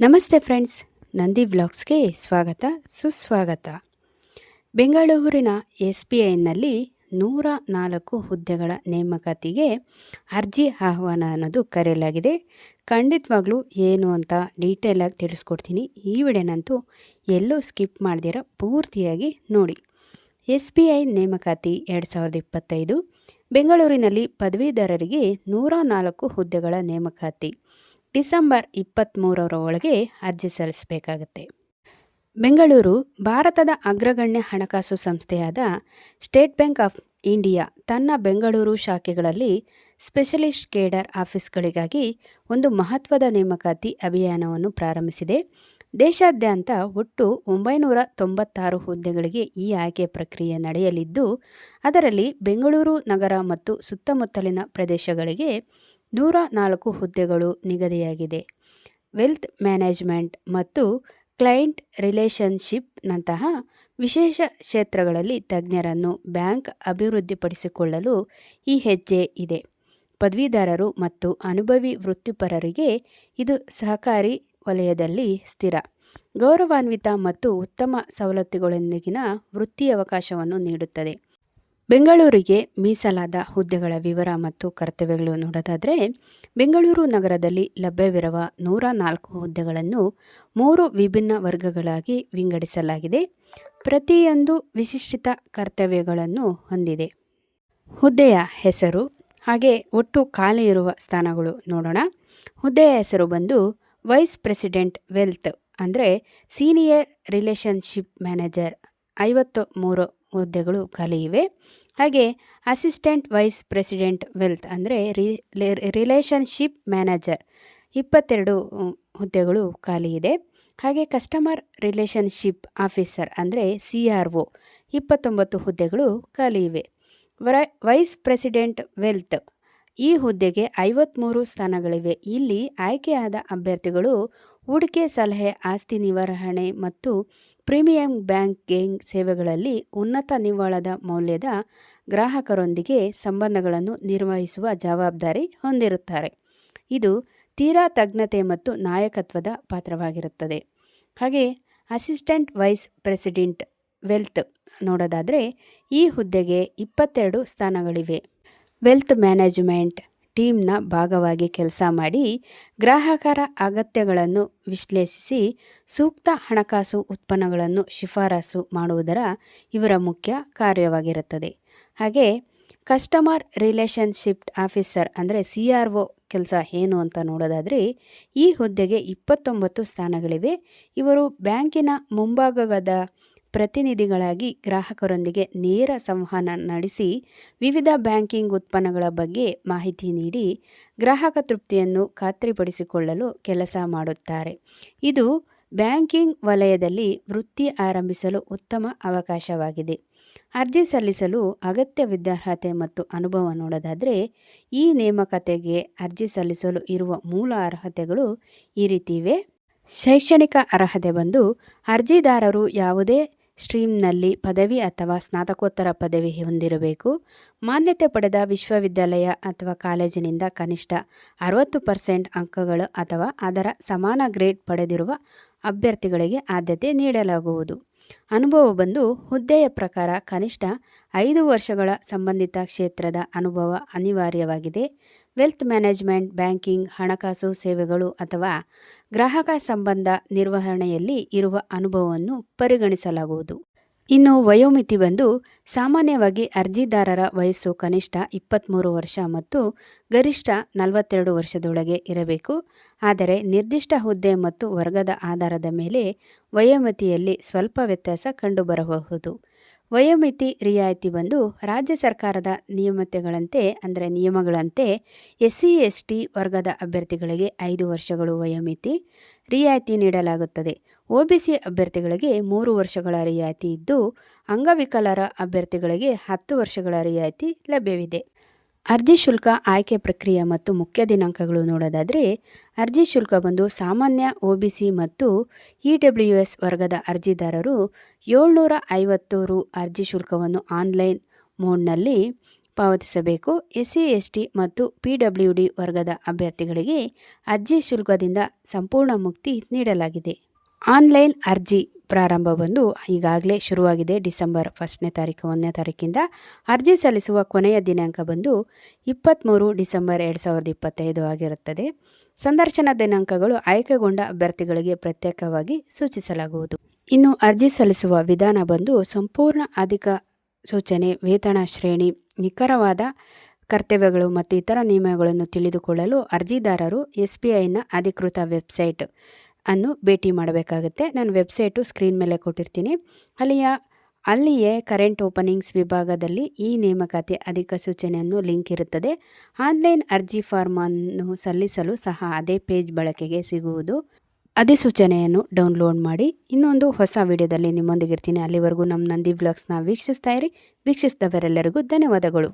ನಮಸ್ತೆ ಫ್ರೆಂಡ್ಸ್, ನಂದಿ ವ್ಲಾಗ್ಸ್ಗೆ ಸ್ವಾಗತ ಸುಸ್ವಾಗತ. ಬೆಂಗಳೂರಿನ SBIನಲ್ಲಿ 104 ಹುದ್ದೆಗಳ ನೇಮಕಾತಿಗೆ ಅರ್ಜಿ ಆಹ್ವಾನ ಅನ್ನೋದು ಕರೆಯಲಾಗಿದೆ. ಖಂಡಿತವಾಗ್ಲೂ ಏನು ಅಂತ ಡೀಟೇಲಾಗಿ ತಿಳಿಸ್ಕೊಡ್ತೀನಿ. ಈ ವಿಡಿಯೋನಂತೂ ಎಲ್ಲೂ ಸ್ಕಿಪ್ ಮಾಡ್ದಿರ ಪೂರ್ತಿಯಾಗಿ ನೋಡಿ. SBI ನೇಮಕಾತಿ 2025 ಬೆಂಗಳೂರಿನಲ್ಲಿ ಪದವೀಧರರಿಗೆ 104 ಹುದ್ದೆಗಳ ನೇಮಕಾತಿ. ಡಿಸೆಂಬರ್ 23ರ ಒಳಗೆ ಅರ್ಜಿ ಸಲ್ಲಿಸಬೇಕಾಗತ್ತೆ. ಬೆಂಗಳೂರು ಭಾರತದ ಅಗ್ರಗಣ್ಯ ಹಣಕಾಸು ಸಂಸ್ಥೆಯಾದ ಸ್ಟೇಟ್ ಬ್ಯಾಂಕ್ ಆಫ್ ಇಂಡಿಯಾ ತನ್ನ ಬೆಂಗಳೂರು ಶಾಖೆಗಳಲ್ಲಿ ಸ್ಪೆಷಲಿಸ್ಟ್ ಕೇಡರ್ ಆಫೀಸ್ಗಳಿಗಾಗಿ ಒಂದು ಮಹತ್ವದ ನೇಮಕಾತಿ ಅಭಿಯಾನವನ್ನು ಪ್ರಾರಂಭಿಸಿದೆ. ದೇಶಾದ್ಯಂತ ಒಟ್ಟು 996 ಹುದ್ದೆಗಳಿಗೆ ಈ ಆಯ್ಕೆ ಪ್ರಕ್ರಿಯೆ ನಡೆಯಲಿದ್ದು, ಅದರಲ್ಲಿ ಬೆಂಗಳೂರು ನಗರ ಮತ್ತು ಸುತ್ತಮುತ್ತಲಿನ ಪ್ರದೇಶಗಳಿಗೆ 104 ಹುದ್ದೆಗಳು ನಿಗದಿಯಾಗಿದೆ. ವೆಲ್ತ್ ಮ್ಯಾನೇಜ್ಮೆಂಟ್ ಮತ್ತು ಕ್ಲೈಂಟ್ ರಿಲೇಷನ್ಶಿಪ್ನಂತಹ ವಿಶೇಷ ಕ್ಷೇತ್ರಗಳಲ್ಲಿ ತಜ್ಞರನ್ನು ಬ್ಯಾಂಕ್ ಅಭಿವೃದ್ಧಿಪಡಿಸಿಕೊಳ್ಳಲು ಈ ಹೆಜ್ಜೆ ಇದೆ. ಪದವೀಧರರು ಮತ್ತು ಅನುಭವಿ ವೃತ್ತಿಪರರಿಗೆ ಇದು ಸಹಕಾರಿ ವಲಯದಲ್ಲಿ ಸ್ಥಿರ, ಗೌರವಾನ್ವಿತ ಮತ್ತು ಉತ್ತಮ ಸವಲತ್ತುಗಳೊಂದಿಗಿನ ವೃತ್ತಿಯವಕಾಶವನ್ನು ನೀಡುತ್ತದೆ. ಬೆಂಗಳೂರಿಗೆ ಮೀಸಲಾದ ಹುದ್ದೆಗಳ ವಿವರ ಮತ್ತು ಕರ್ತವ್ಯಗಳು ನೋಡೋದಾದರೆ, ಬೆಂಗಳೂರು ನಗರದಲ್ಲಿ ಲಭ್ಯವಿರುವ 104 ಹುದ್ದೆಗಳನ್ನು 3 ವಿಭಿನ್ನ ವರ್ಗಗಳಾಗಿ ವಿಂಗಡಿಸಲಾಗಿದೆ. ಪ್ರತಿಯೊಂದು ವಿಶಿಷ್ಟ ಕರ್ತವ್ಯಗಳನ್ನು ಹೊಂದಿದೆ. ಹುದ್ದೆಯ ಹೆಸರು ಹಾಗೆ ಒಟ್ಟು ಖಾಲಿ ಇರುವ ಸ್ಥಾನಗಳು ನೋಡೋಣ. ಹುದ್ದೆಯ ಹೆಸರು ಬಂದು ವೈಸ್ ಪ್ರೆಸಿಡೆಂಟ್ ವೆಲ್ತ್ ಅಂದರೆ ಸೀನಿಯರ್ ರಿಲೇಷನ್ಶಿಪ್ ಮ್ಯಾನೇಜರ್, 53 ಹುದ್ದೆಗಳು ಖಾಲಿ ಇವೆ. ಹಾಗೆ ಅಸಿಸ್ಟೆಂಟ್ ವೈಸ್ ಪ್ರೆಸಿಡೆಂಟ್ ವೆಲ್ತ್ ಅಂದರೆ ರಿಲೇಷನ್ಶಿಪ್ ಮ್ಯಾನೇಜರ್, 22 ಹುದ್ದೆಗಳು ಖಾಲಿ ಇದೆ. ಹಾಗೆ ಕಸ್ಟಮರ್ ರಿಲೇಷನ್ಶಿಪ್ ಆಫೀಸರ್ ಅಂದರೆ CRO, 29 ಹುದ್ದೆಗಳು ಖಾಲಿ ಇವೆ. ವೈಸ್ ಪ್ರೆಸಿಡೆಂಟ್ ವೆಲ್ತ್ ಈ ಹುದ್ದೆಗೆ 53 ಸ್ಥಾನಗಳಿವೆ. ಇಲ್ಲಿ ಆಯ್ಕೆಯಾದ ಅಭ್ಯರ್ಥಿಗಳು ಹೂಡಿಕೆ ಸಲಹೆ, ಆಸ್ತಿ ನಿರ್ವಹಣೆ ಮತ್ತು ಪ್ರೀಮಿಯಂ ಬ್ಯಾಂಕಿಂಗ್ ಸೇವೆಗಳಲ್ಲಿ ಉನ್ನತ ನಿವ್ವಳದ ಮೌಲ್ಯದ ಗ್ರಾಹಕರೊಂದಿಗೆ ಸಂಬಂಧಗಳನ್ನು ನಿರ್ವಹಿಸುವ ಜವಾಬ್ದಾರಿ ಹೊಂದಿರುತ್ತಾರೆ. ಇದು ತೀರಾ ತಜ್ಞತೆ ಮತ್ತು ನಾಯಕತ್ವದ ಪಾತ್ರವಾಗಿರುತ್ತದೆ. ಹಾಗೆ ಅಸಿಸ್ಟೆಂಟ್ ವೈಸ್ ಪ್ರೆಸಿಡೆಂಟ್ ವೆಲ್ತ್ ನೋಡೋದಾದರೆ, ಈ ಹುದ್ದೆಗೆ 22 ಸ್ಥಾನಗಳಿವೆ. ವೆಲ್ತ್ ಮ್ಯಾನೇಜ್ಮೆಂಟ್ ಟೀಮ್ನ ಭಾಗವಾಗಿ ಕೆಲಸ ಮಾಡಿ ಗ್ರಾಹಕರ ಅಗತ್ಯಗಳನ್ನು ವಿಶ್ಲೇಷಿಸಿ ಸೂಕ್ತ ಹಣಕಾಸು ಉತ್ಪನ್ನಗಳನ್ನು ಶಿಫಾರಸು ಮಾಡುವುದರ ಇವರ ಮುಖ್ಯ ಕಾರ್ಯವಾಗಿರುತ್ತದೆ. ಹಾಗೆ ಕಸ್ಟಮರ್ ರಿಲೇಷನ್ಶಿಪ್ ಆಫೀಸರ್ ಅಂದರೆ CRO ಕೆಲಸ ಏನು ಅಂತ ನೋಡೋದಾದರೆ, ಈ ಹುದ್ದೆಗೆ 29 ಸ್ಥಾನಗಳಿವೆ. ಇವರು ಬ್ಯಾಂಕಿನ ಮುಂಭಾಗದ ಪ್ರತಿನಿಧಿಗಳಾಗಿ ಗ್ರಾಹಕರೊಂದಿಗೆ ನೇರ ಸಂವಹನ ನಡೆಸಿ ವಿವಿಧ ಬ್ಯಾಂಕಿಂಗ್ ಉತ್ಪನ್ನಗಳ ಬಗ್ಗೆ ಮಾಹಿತಿ ನೀಡಿ ಗ್ರಾಹಕ ತೃಪ್ತಿಯನ್ನು ಖಾತ್ರಿಪಡಿಸಿಕೊಳ್ಳಲು ಕೆಲಸ ಮಾಡುತ್ತಾರೆ. ಇದು ಬ್ಯಾಂಕಿಂಗ್ ವಲಯದಲ್ಲಿ ವೃತ್ತಿ ಆರಂಭಿಸಲು ಉತ್ತಮ ಅವಕಾಶವಾಗಿದೆ. ಅರ್ಜಿ ಸಲ್ಲಿಸಲು ಅಗತ್ಯ ವಿದ್ಯಾರ್ಹತೆ ಮತ್ತು ಅನುಭವ ನೋಡೋದಾದರೆ, ಈ ನೇಮಕಾತಿಗೆ ಅರ್ಜಿ ಸಲ್ಲಿಸಲು ಇರುವ ಮೂಲ ಅರ್ಹತೆಗಳು ಈ ರೀತಿ ಇವೆ. ಶೈಕ್ಷಣಿಕ ಅರ್ಹತೆ ಬಂದು ಅರ್ಜಿದಾರರು ಯಾವುದೇ ಸ್ಟ್ರೀಮ್ನಲ್ಲಿ ಪದವಿ ಅಥವಾ ಸ್ನಾತಕೋತ್ತರ ಪದವಿ ಹೊಂದಿರಬೇಕು. ಮಾನ್ಯತೆ ಪಡೆದ ವಿಶ್ವವಿದ್ಯಾಲಯ ಅಥವಾ ಕಾಲೇಜಿನಿಂದ ಕನಿಷ್ಠ 60% ಅಂಕಗಳು ಅಥವಾ ಅದರ ಸಮಾನ ಗ್ರೇಡ್ ಪಡೆದಿರುವ ಅಭ್ಯರ್ಥಿಗಳಿಗೆ ಆದ್ಯತೆ ನೀಡಲಾಗುವುದು. ಅನುಭವ ಬಂದು ಹುದ್ದೆಯ ಪ್ರಕಾರ ಕನಿಷ್ಠ 5 ವರ್ಷಗಳ ಸಂಬಂಧಿತ ಕ್ಷೇತ್ರದ ಅನುಭವ ಅನಿವಾರ್ಯವಾಗಿದೆ. ವೆಲ್ತ್ ಮ್ಯಾನೇಜ್ಮೆಂಟ್, ಬ್ಯಾಂಕಿಂಗ್, ಹಣಕಾಸು ಸೇವೆಗಳು ಅಥವಾ ಗ್ರಾಹಕ ಸಂಬಂಧ ನಿರ್ವಹಣೆಯಲ್ಲಿ ಇರುವ ಅನುಭವವನ್ನು ಪರಿಗಣಿಸಲಾಗುವುದು. ಇನ್ನು ವಯೋಮಿತಿ ಬಂದು ಸಾಮಾನ್ಯವಾಗಿ ಅರ್ಜಿದಾರರ ವಯಸ್ಸು ಕನಿಷ್ಠ 23 ವರ್ಷ ಮತ್ತು ಗರಿಷ್ಠ 42 ವರ್ಷದೊಳಗೆ ಇರಬೇಕು. ಆದರೆ ನಿರ್ದಿಷ್ಟ ಹುದ್ದೆ ಮತ್ತು ವರ್ಗದ ಆಧಾರದ ಮೇಲೆ ವಯೋಮಿತಿಯಲ್ಲಿ ಸ್ವಲ್ಪ ವ್ಯತ್ಯಾಸ ಕಂಡುಬರಬಹುದು. ವಯೋಮಿತಿ ರಿಯಾಯಿತಿ ಬಂದು ರಾಜ್ಯ ಸರ್ಕಾರದ ನಿಯಮಗಳಂತೆ SC/ST ವರ್ಗದ ಅಭ್ಯರ್ಥಿಗಳಿಗೆ 5 ವರ್ಷಗಳು ವಯೋಮಿತಿ ರಿಯಾಯಿತಿ ನೀಡಲಾಗುತ್ತದೆ. OBC ಅಭ್ಯರ್ಥಿಗಳಿಗೆ 3 ವರ್ಷಗಳ ರಿಯಾಯಿತಿ ಇದ್ದು, ಅಂಗವಿಕಲರ ಅಭ್ಯರ್ಥಿಗಳಿಗೆ 10 ವರ್ಷಗಳ ರಿಯಾಯಿತಿ ಲಭ್ಯವಿದೆ. ಅರ್ಜಿ ಶುಲ್ಕ, ಆಯ್ಕೆ ಪ್ರಕ್ರಿಯೆ ಮತ್ತು ಮುಖ್ಯ ದಿನಾಂಕಗಳು ನೋಡೋದಾದರೆ, ಅರ್ಜಿ ಶುಲ್ಕ ಬಂದು ಸಾಮಾನ್ಯ OBC ಮತ್ತು EWS ವರ್ಗದ ಅರ್ಜಿದಾರರು 750 ರು ಅರ್ಜಿ ಶುಲ್ಕವನ್ನು ಆನ್ಲೈನ್ ಮೋಡ್ನಲ್ಲಿ ಪಾವತಿಸಬೇಕು. SC/ST ಮತ್ತು PWD ವರ್ಗದ ಅಭ್ಯರ್ಥಿಗಳಿಗೆ ಅರ್ಜಿ ಶುಲ್ಕದಿಂದ ಸಂಪೂರ್ಣ ಮುಕ್ತಿ ನೀಡಲಾಗಿದೆ. ಆನ್ಲೈನ್ ಅರ್ಜಿ ಪ್ರಾರಂಭ ಬಂದು ಈಗಾಗಲೇ ಶುರುವಾಗಿದೆ. ಡಿಸೆಂಬರ್ 1ನೇ ತಾರೀಕು 1ನೇ ತಾರೀಕಿಂದ ಅರ್ಜಿ ಸಲ್ಲಿಸುವ ಕೊನೆಯ ದಿನಾಂಕ ಬಂದು 23 ಡಿಸೆಂಬರ್ 2025 ಆಗಿರುತ್ತದೆ. ಸಂದರ್ಶನ ದಿನಾಂಕಗಳು ಆಯ್ಕೆಗೊಂಡ ಅಭ್ಯರ್ಥಿಗಳಿಗೆ ಪ್ರತ್ಯೇಕವಾಗಿ ಸೂಚಿಸಲಾಗುವುದು. ಇನ್ನು ಅರ್ಜಿ ಸಲ್ಲಿಸುವ ವಿಧಾನ ಬಂದು ಸಂಪೂರ್ಣ ಅಧಿಕ ಸೂಚನೆ, ವೇತನ ಶ್ರೇಣಿ, ನಿಖರವಾದ ಕರ್ತವ್ಯಗಳು ಮತ್ತು ಇತರ ನಿಯಮಗಳನ್ನು ತಿಳಿದುಕೊಳ್ಳಲು ಅರ್ಜಿದಾರರು SBIನ ಅಧಿಕೃತ ವೆಬ್ಸೈಟ್ ಅನ್ನು ಭೇಟಿ ಮಾಡಬೇಕಾಗುತ್ತೆ. ನಾನು ವೆಬ್ಸೈಟು ಸ್ಕ್ರೀನ್ ಮೇಲೆ ಕೊಟ್ಟಿರ್ತೀನಿ. ಅಲ್ಲಿಯೇ ಕರೆಂಟ್ ಓಪನಿಂಗ್ಸ್ ವಿಭಾಗದಲ್ಲಿ ಈ ನೇಮಕಾತಿ ಅಧಿಕ ಸೂಚನೆಯನ್ನು ಲಿಂಕ್ ಇರುತ್ತದೆ. ಆನ್ಲೈನ್ ಅರ್ಜಿ ಫಾರ್ಮ್ ಅನ್ನು ಸಲ್ಲಿಸಲು ಸಹ ಅದೇ ಪೇಜ್ ಬಳಕೆಗೆ ಸಿಗುವುದು. ಅಧಿಸೂಚನೆಯನ್ನು ಡೌನ್ಲೋಡ್ ಮಾಡಿ. ಇನ್ನೊಂದು ಹೊಸ ವಿಡಿಯೋದಲ್ಲಿ ನಿಮ್ಮೊಂದಿಗಿರ್ತೀನಿ. ಅಲ್ಲಿವರೆಗೂ ನಮ್ಮ ನಂದಿ ವ್ಲಾಗ್ಸ್ನ ವೀಕ್ಷಿಸ್ತಾ ಇರಿ. ವೀಕ್ಷಿಸಿದವರೆಲ್ಲರಿಗೂ ಧನ್ಯವಾದಗಳು.